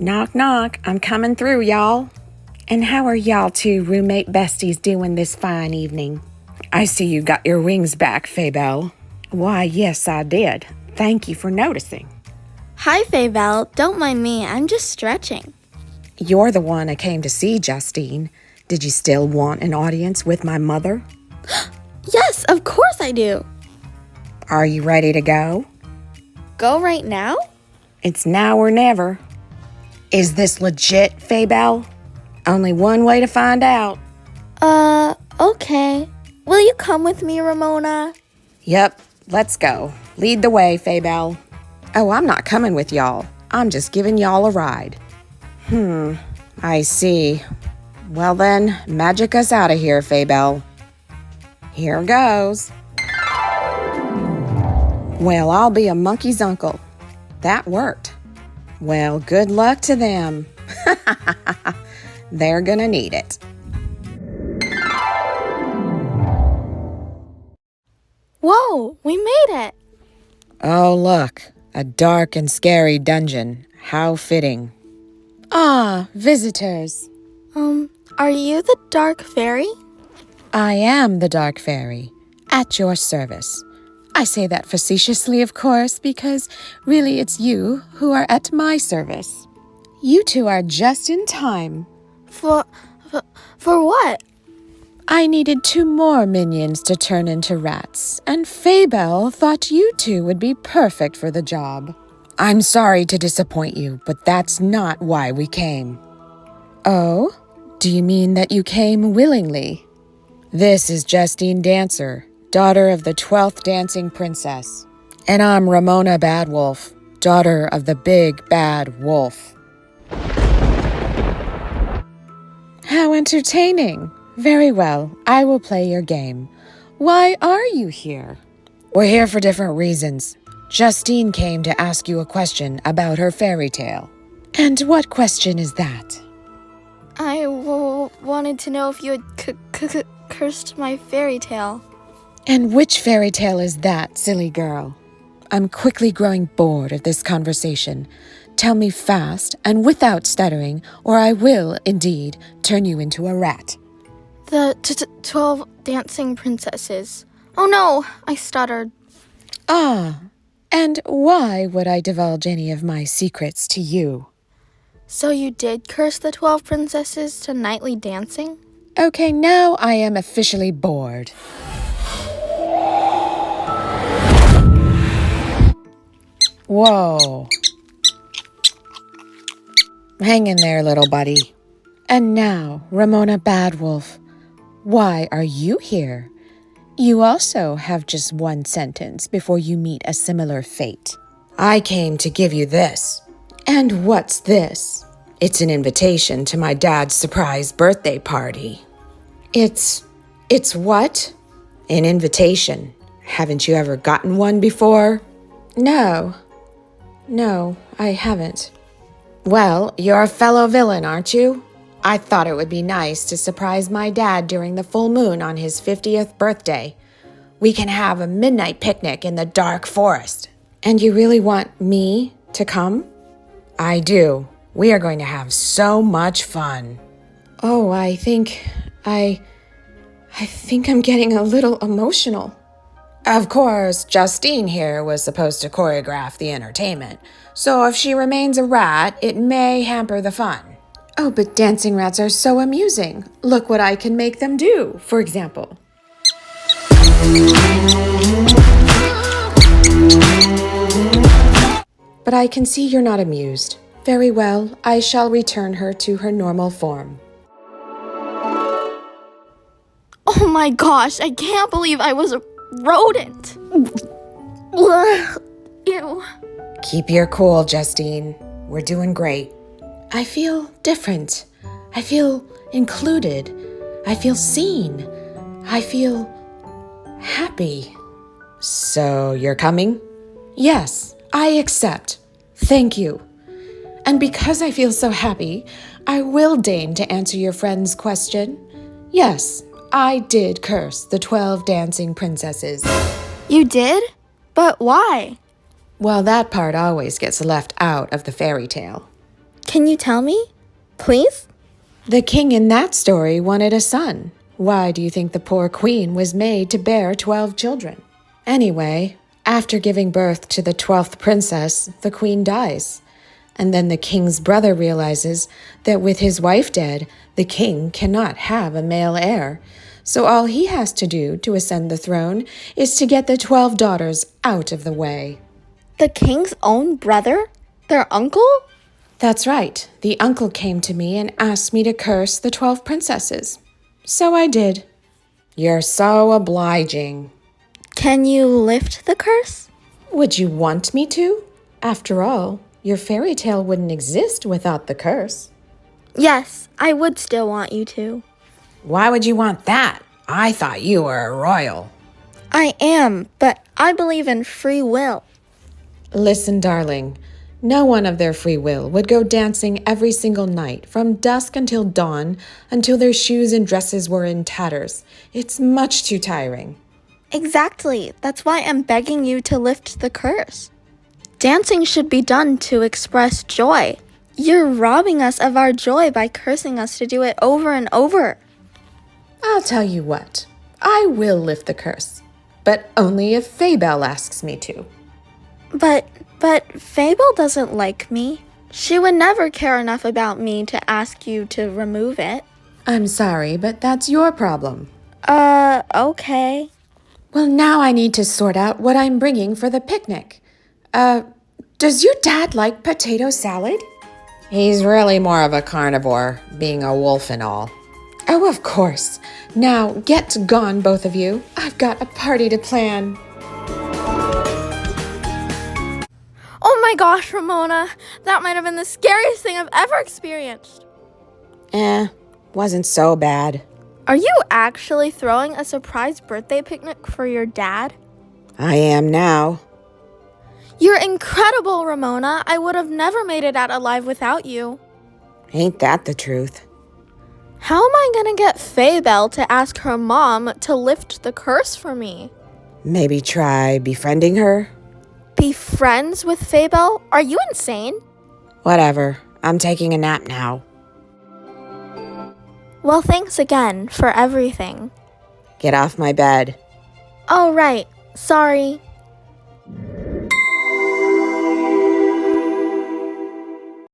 Knock, knock. I'm coming through, y'all. And how are y'all two roommate besties doing this fine evening? I see you got your wings back, Faybelle. Why, yes, I did. Thank you for noticing. Hi, Faybelle. Don't mind me. I'm just stretching. You're the one I came to see, Justine. Did you still want an audience with my mother? Yes, of course I do. Are you ready to go? Go right now? It's now or never. Is this legit, Faybelle? Only one way to find out. Okay. Will you come with me, Ramona? Yep, let's go. Lead the way, Faybelle. Oh, I'm not coming with y'all. I'm just giving y'all a ride. I see. Well then, magic us out of here, Faybelle. Here goes. Well, I'll be a monkey's uncle. That worked. Well, good luck to them. They're gonna need it. Whoa, we made it. Oh, look, a dark and scary dungeon. How fitting. Ah, visitors. Are you the Dark Fairy? I am the Dark Fairy, at your service. I say that facetiously, of course, because really it's you who are at my service. You two are just in time. For what? I needed 2 more minions to turn into rats, and Faybelle thought you two would be perfect for the job. I'm sorry to disappoint you, but that's not why we came. Oh? Do you mean that you came willingly? This is Justine Dancer, daughter of the 12th Dancing Princess. And I'm Ramona Badwolf, daughter of the Big Bad Wolf. How entertaining! Very well, I will play your game. Why are you here? We're here for different reasons. Justine came to ask you a question about her fairy tale. And what question is that? I wanted to know if you had cursed my fairy tale. And which fairy tale is that, silly girl? I'm quickly growing bored of this conversation. Tell me fast and without stuttering, or I will, indeed, turn you into a rat. The 12 dancing princesses. Oh no, I stuttered. Ah, and why would I divulge any of my secrets to you? So you did curse the 12 princesses to nightly dancing? Okay, now I am officially bored. Whoa. Hang in there, little buddy. And now, Ramona Badwolf, why are you here? You also have just one sentence before you meet a similar fate. I came to give you this. And what's this? It's an invitation to my dad's surprise birthday party. It's what? An invitation. Haven't you ever gotten one before? No, I haven't. Well, you're a fellow villain, aren't you? I thought it would be nice to surprise my dad during the full moon on his 50th birthday. We can have a midnight picnic in the dark forest. And you really want me to come? I do. We are going to have so much fun. Oh, I think I'm getting a little emotional. Of course, Justine here was supposed to choreograph the entertainment, so if she remains a rat, it may hamper the fun. Oh, but dancing rats are so amusing. Look what I can make them do, for example. But I can see you're not amused. Very well, I shall return her to her normal form. Oh my gosh, I can't believe I was a rodent. Ew. Keep your cool, Justine. We're doing great. I feel different. I feel included. I feel seen. I feel happy. So you're coming? Yes, I accept. Thank you. And because I feel so happy, I will deign to answer your friend's question. Yes, I did curse the 12 dancing princesses. You did? But why? Well, that part always gets left out of the fairy tale. Can you tell me? Please? The king in that story wanted a son. Why do you think the poor queen was made to bear 12 children? Anyway, after giving birth to the 12th princess, the queen dies. And then the king's brother realizes that with his wife dead, the king cannot have a male heir. So all he has to do to ascend the throne is to get the 12 daughters out of the way. The king's own brother? Their uncle? That's right. The uncle came to me and asked me to curse the 12 princesses. So I did. You're so obliging. Can you lift the curse? Would you want me to? After all, your fairy tale wouldn't exist without the curse. Yes, I would still want you to. Why would you want that? I thought you were a royal. I am, but I believe in free will. Listen, darling. No one of their free will would go dancing every single night from dusk until dawn until their shoes and dresses were in tatters. It's much too tiring. Exactly. That's why I'm begging you to lift the curse. Dancing should be done to express joy. You're robbing us of our joy by cursing us to do it over and over. I'll tell you what. I will lift the curse, but only if Fabel asks me to. But Fable doesn't like me. She would never care enough about me to ask you to remove it. I'm sorry, but that's your problem. Okay. Well, now I need to sort out what I'm bringing for the picnic. Does your dad like potato salad? He's really more of a carnivore, being a wolf and all. Oh, of course. Now, get gone, both of you. I've got a party to plan. Oh my gosh, Ramona. That might have been the scariest thing I've ever experienced. Wasn't so bad. Are you actually throwing a surprise birthday picnic for your dad? I am now. You're incredible, Ramona. I would have never made it out alive without you. Ain't that the truth? How am I gonna get Fabel to ask her mom to lift the curse for me? Maybe try befriending her? Be friends with Fabel? Are you insane? Whatever. I'm taking a nap now. Well, thanks again for everything. Get off my bed. Oh, right. Sorry.